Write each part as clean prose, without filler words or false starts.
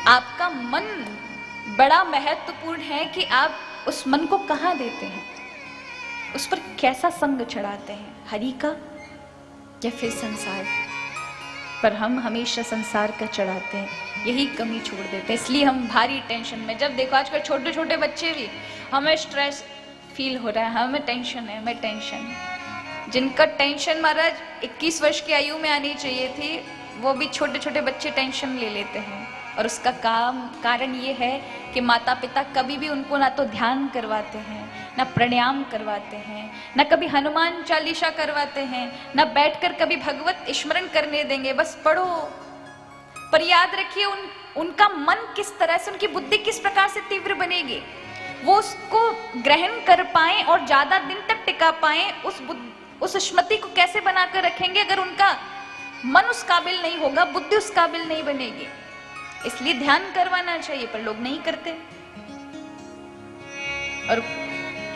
आपका मन बड़ा महत्वपूर्ण है कि आप उस मन को कहाँ देते हैं, उस पर कैसा संग चढ़ाते हैं, हरि का या फिर संसार। पर हम हमेशा संसार का चढ़ाते हैं, यही कमी छोड़ देते हैं। इसलिए हम भारी टेंशन में, जब देखो आजकल छोटे छोटे बच्चे भी, हमें स्ट्रेस फील हो रहा है, हमें टेंशन है, हमें टेंशन है। जिनका टेंशन महाराज 21 वर्ष की आयु में आनी चाहिए थी, वो भी छोटे छोटे बच्चे टेंशन ले लेते हैं। और उसका कारण ये है कि माता पिता कभी भी उनको ना तो ध्यान करवाते हैं, ना प्राणायाम करवाते हैं, ना कभी हनुमान चालीसा करवाते हैं, ना बैठकर कभी भगवत स्मरण करने देंगे। बस पढ़ो, पर याद रखिए उनका मन किस तरह से, उनकी बुद्धि किस प्रकार से तीव्र बनेगी, वो उसको ग्रहण कर पाए और ज्यादा दिन तक टिका पाए, उस स्मृति को कैसे बनाकर रखेंगे अगर उनका मन उस काबिल नहीं होगा, बुद्धि उस काबिल नहीं बनेगी। इसलिए ध्यान करवाना चाहिए, पर लोग नहीं करते। और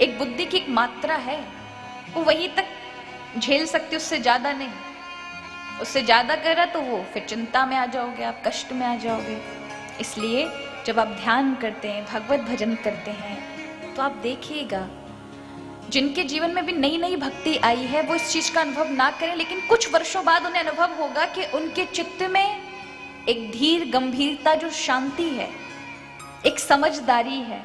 एक बुद्धि की एक मात्रा है, वो वहीं तक झेल सकती, उससे ज्यादा नहीं। उससे ज्यादा करा तो वो फिर चिंता में आ जाओगे, आप कष्ट में आ जाओगे। इसलिए जब आप ध्यान करते हैं, भगवत भजन करते हैं, तो आप देखिएगा जिनके जीवन में भी नई नई भक्ति आई है, वो इस चीज का अनुभव ना करें, लेकिन कुछ वर्षों बाद उन्हें अनुभव होगा कि उनके चित्त में एक धीर गंभीरता, जो शांति है, एक समझदारी है,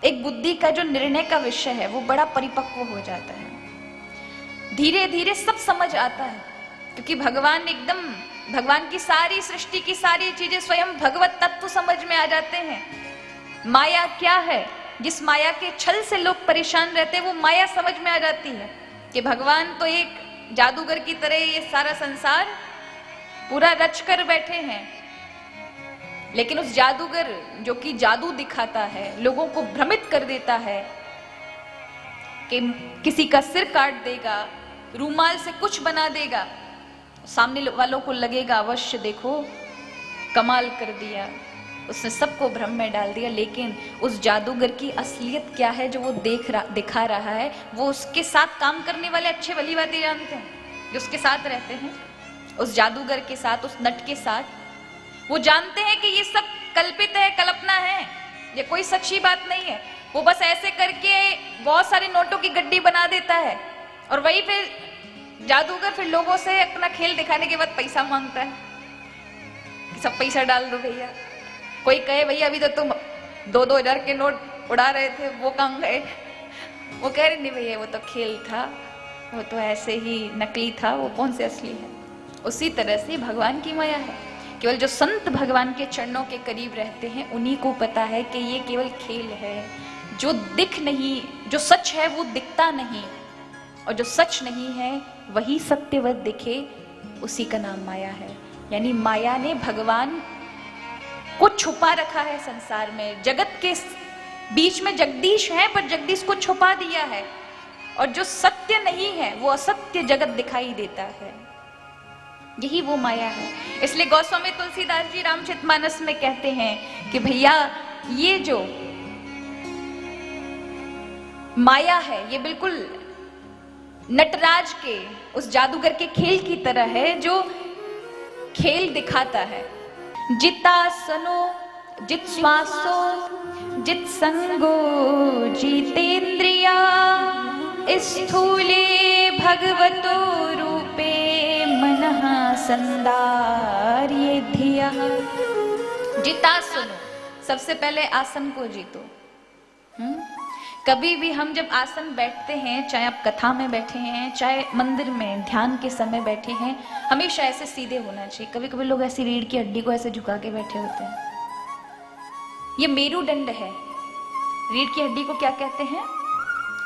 एक बुद्धि का जो निर्णय का विषय है, वो बड़ा परिपक्व हो जाता है। धीरे धीरे सब समझ आता है, क्योंकि भगवान की सारी सृष्टि की सारी चीजें स्वयं भगवत तत्व समझ में आ जाते हैं। माया क्या है, जिस माया के छल से लोग परेशान रहते हैं, वो माया समझ में आ जाती है कि भगवान तो एक जादूगर की तरह ये सारा संसार पूरा रच कर बैठे हैं। लेकिन उस जादूगर जो कि जादू दिखाता है, लोगों को भ्रमित कर देता है कि किसी का सिर काट देगा, रूमाल से कुछ बना देगा, सामने वालों को लगेगा अवश्य देखो कमाल कर दिया, उसने सबको भ्रम में डाल दिया। लेकिन उस जादूगर की असलियत क्या है जो वो दिखा रहा है, वो उसके साथ काम करने वाले अच्छे भली बातें जानते हैं, जो उसके साथ रहते हैं, उस जादूगर के साथ, उस नट के साथ, वो जानते हैं कि ये सब कल्पित है, कल्पना है, ये कोई सच्ची बात नहीं है। वो बस ऐसे करके बहुत सारे नोटों की गड्डी बना देता है, और वही फिर जादूगर फिर लोगों से अपना खेल दिखाने के बाद पैसा मांगता है कि सब पैसा डाल दो भैया। कोई कहे भैया अभी तो तुम 2-2 हजार के नोट उड़ा रहे थे, वो कहाँ गए? वो कह रहे नहीं भैया वो तो खेल था, वो तो ऐसे ही नकली था, वो कौन से असली है। उसी तरह से भगवान की माया है। केवल जो संत भगवान के चरणों के करीब रहते हैं, उन्हीं को पता है कि ये केवल खेल है। जो दिख नहीं, जो सच है वो दिखता नहीं, और जो सच नहीं है वही सत्यवत दिखे, उसी का नाम माया है। यानी माया ने भगवान को छुपा रखा है संसार में। जगत के बीच में जगदीश है, पर जगदीश को छुपा दिया है, और जो सत्य नहीं है वो असत्य जगत दिखाई देता है। यही वो माया है। इसलिए गोस्वामी तुलसीदास जी रामचरितमानस में कहते हैं कि भैया ये जो माया है, ये बिल्कुल नटराज के, उस जादूगर के खेल की तरह है, जो खेल दिखाता है। जितासनो जित श्वासो जित संगो जितेन्द्रिया, स्थूले भगवतो रूपे मनः संदार्ये धिया। जितासनो, सबसे पहले आसन को जीतो। कभी भी हम जब आसन बैठते हैं, चाहे आप कथा में बैठे हैं, चाहे मंदिर में ध्यान के समय बैठे हैं, हमेशा ऐसे सीधे होना चाहिए। कभी कभी लोग ऐसी रीढ़ की हड्डी को ऐसे झुका के बैठे होते हैं। ये मेरुदंड है। रीढ़ की हड्डी को क्या कहते हैं?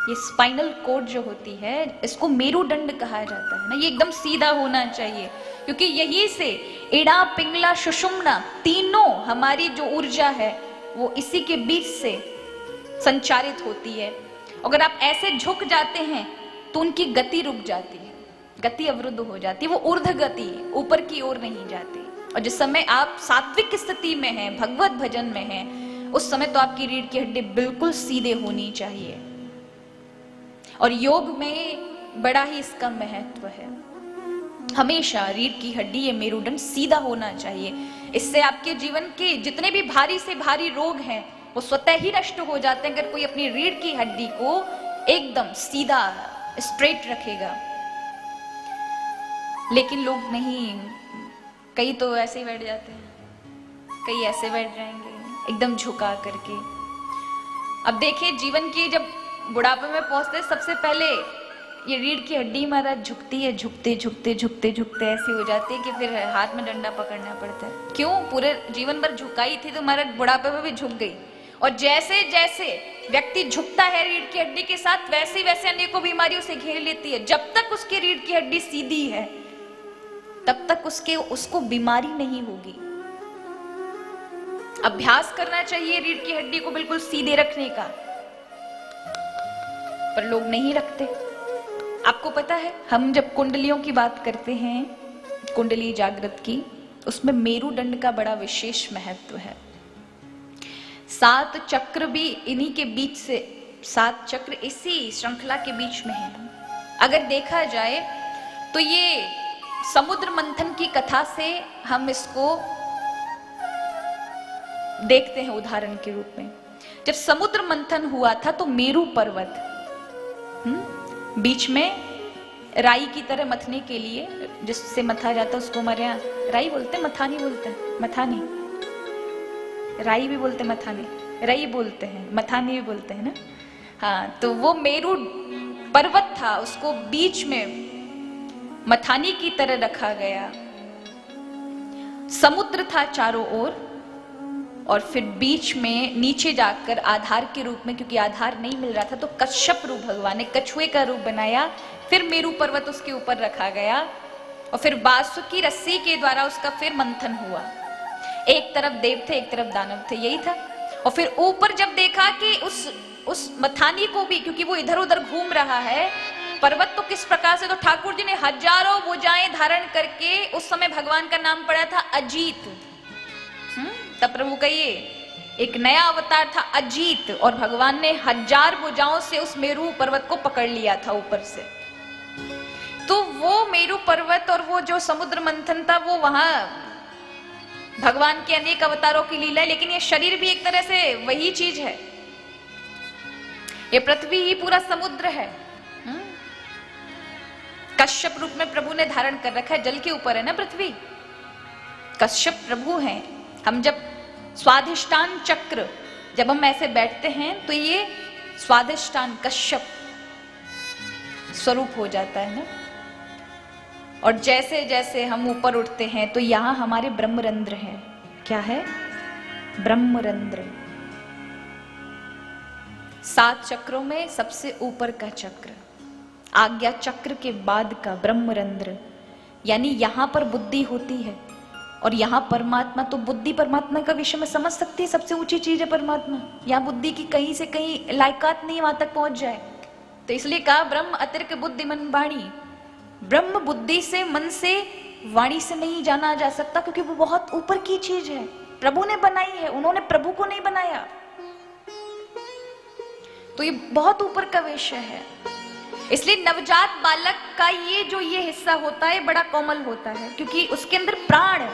ये स्पाइनल कोड जो होती है, इसको मेरुदंड कहा जाता है ना। ये एकदम सीधा होना चाहिए, क्योंकि यही से इड़ा पिंगला सुषुम्ना तीनों हमारी जो ऊर्जा है वो इसी के बीच से संचारित होती है। अगर आप ऐसे झुक जाते हैं तो उनकी गति रुक जाती है, गति अवरुद्ध हो जाती है, वो ऊर्ध्व गति ऊपर की ओर नहीं जाती। और जिस समय आप सात्विक स्थिति में हैं, भगवत भजन में हैं, उस समय तो आपकी रीढ़ की हड्डी बिल्कुल सीधे होनी चाहिए। और योग में बड़ा ही इसका महत्व है। हमेशा रीढ़ की हड्डी, ये मेरुदंड सीधा होना चाहिए। इससे आपके जीवन के जितने भी भारी से भारी रोग हैं वो स्वतः ही नष्ट हो जाते हैं, अगर कोई अपनी रीढ़ की हड्डी को एकदम सीधा स्ट्रेट रखेगा। लेकिन लोग नहीं, कई तो ऐसे ही बैठ जाते हैं, कई ऐसे बैठ जाएंगे एकदम झुका करके। अब देखिए, जीवन की जब बुढ़ापे में पहुंचते सबसे पहले ये रीढ़ की हड्डी महाराज झुकती है, झुकते झुकते झुकते झुकते ऐसी हो जाती है कि फिर हाथ में डंडा पकड़ना पड़ता है। क्यों? पूरे जीवन भर झुकाई थी तो महाराज बुढ़ापे में भी झुक गई। और जैसे जैसे व्यक्ति झुकता है रीढ़ की हड्डी के साथ, वैसे वैसे अनेकों बीमारियों से घेर लेती है। जब तक उसकी रीढ़ की हड्डी सीधी है तब तक उसको बीमारी नहीं होगी। अभ्यास करना चाहिए रीढ़ की हड्डी को बिल्कुल सीधे रखने का, पर लोग नहीं रखते। आपको पता है, हम जब कुंडलियों की बात करते हैं, कुंडली जागृत की, उसमें मेरुदंड का बड़ा विशेष महत्व है। 7 चक्र भी इन्हीं के बीच से, 7 चक्र इसी श्रृंखला के बीच में है। अगर देखा जाए तो ये समुद्र मंथन की कथा से हम इसको देखते हैं उदाहरण के रूप में। जब समुद्र मंथन हुआ था तो मेरु पर्वत बीच में राई की तरह मथने के लिए, जिससे मथा जाता उसको हमारे यहाँ राई बोलते, मथानी बोलते हैं, मथानी, राई भी बोलते, मथानी, राई बोलते हैं, मथानी भी बोलते हैं ना। हाँ, तो वो मेरु पर्वत था, उसको बीच में मथानी की तरह रखा गया। समुद्र था चारों ओर, और फिर बीच में नीचे जाकर आधार के रूप में, क्योंकि आधार नहीं मिल रहा था तो कश्यप रूप भगवान ने कछुए का रूप बनाया, फिर मेरु पर्वत उसके ऊपर रखा गया और फिर बासुकी रस्सी के द्वारा उसका फिर मंथन हुआ। एक तरफ देव थे, एक तरफ दानव थे, यही था। और फिर ऊपर जब देखा कि उस मथानी को भी, क्योंकि वो इधर उधर घूम रहा है, पर्वत तो किस प्रकार से, तो ठाकुर जी ने हजारों भुजाएं धारण करके, उस समय भगवान का नाम पड़ा था अजीत। तब प्रभु का ये एक नया अवतार था अजीत, और भगवान ने 1000 भुजाओं से उस मेरु पर्वत को पकड़ लिया था ऊपर से। तो वो मेरु पर्वत और वो जो समुद्र मंथन था, वो वहां भगवान के अनेक अवतारों की लीला है। लेकिन ये शरीर भी एक तरह से वही चीज है, ये पृथ्वी ही पूरा समुद्र है। कश्यप रूप में प्रभु ने धारण कर रखा है, जल के ऊपर है ना पृथ्वी, कश्यप प्रभु हैं। हम जब स्वाधिष्ठान चक्र, जब हम ऐसे बैठते हैं तो ये स्वाधिष्ठान कश्यप स्वरूप हो जाता है ना। और जैसे जैसे हम ऊपर उठते हैं तो यहां हमारे ब्रह्मरंध्र है। क्या है? ब्रह्मरंध्र। 7 चक्रों में सबसे ऊपर का चक्र, आज्ञा चक्र के बाद का ब्रह्मरंध्र, यानी यहां पर बुद्धि होती है और यहाँ परमात्मा। तो बुद्धि परमात्मा का विषय में समझ सकती है, सबसे ऊंची चीज है परमात्मा। यहाँ बुद्धि की कहीं से कहीं लायकात नहीं वहां तक पहुंच जाए, तो इसलिए कहा ब्रह्म अतिरिक्त बुद्धि मन वाणी। ब्रह्म बुद्धि से, मन से, वाणी से नहीं जाना जा सकता, क्योंकि वो बहुत ऊपर की चीज है, प्रभु ने बनाई है, उन्होंने प्रभु को नहीं बनाया। तो ये बहुत ऊपर का विषय है। इसलिए नवजात बालक का ये हिस्सा होता है बड़ा कोमल होता है, क्योंकि उसके अंदर प्राण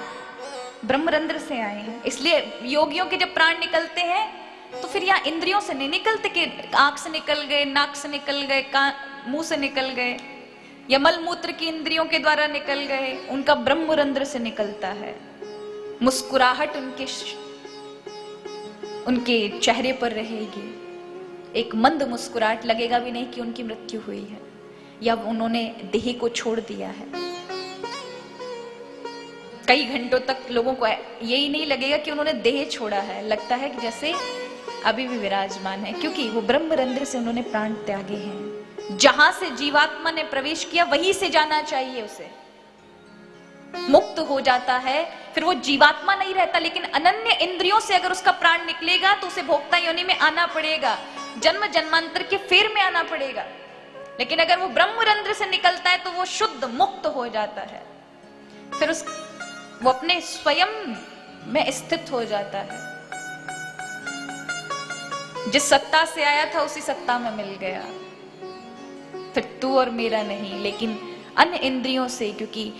ब्रह्मरंध्र से आए हैं। इसलिए योगियों के जब प्राण निकलते हैं तो फिर यहाँ इंद्रियों से नहीं निकलते कि आंख से निकल गए, नाक से निकल गए, मुंह से निकल गए, या मल मूत्र की इंद्रियों के द्वारा निकल गए, उनका ब्रह्मरंध्र से निकलता है। मुस्कुराहट उनके चेहरे पर रहेगी, एक मंद मुस्कुराहट, लगेगा भी नहीं कि उनकी मृत्यु हुई है या उन्होंने देह को छोड़ दिया है। कई घंटों तक लोगों को यही नहीं लगेगा कि उन्होंने देह छोड़ा है, लगता है कि जैसे अभी भी विराजमान है, क्योंकि वो ब्रह्मरंध्र से उन्होंने प्राण त्यागे हैं। जहां से जीवात्मा ने प्रवेश किया वहीं से जाना चाहिए, उसे मुक्त हो जाता है, फिर वो जीवात्मा नहीं रहता। लेकिन अनन्य इंद्रियों से अगर उसका प्राण निकलेगा तो उसे भोक्ता योनि में आना पड़ेगा, जन्म जन्मांतर के फेर में आना पड़ेगा। लेकिन अगर वो ब्रह्मरंध्र से निकलता है तो वो शुद्ध मुक्त हो जाता है, फिर वो अपने स्वयं में स्थित हो जाता है। जिस सत्ता से आया था उसी सत्ता में मिल गया, फिर तू और मेरा नहीं, लेकिन अन्य इंद्रियों से। क्योंकि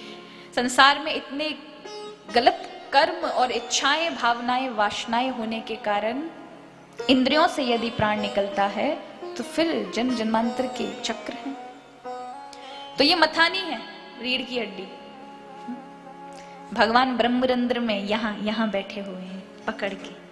संसार में इतने गलत कर्म और इच्छाएं, भावनाएं, वासनाएं होने के कारण इंद्रियों से यदि प्राण निकलता है तो फिर जन्म जन्मांतर के चक्र हैं। तो ये मथानी है, रीढ़ की हड्डी। भगवान ब्रह्मरंध्र में यहां बैठे हुए हैं पकड़ के।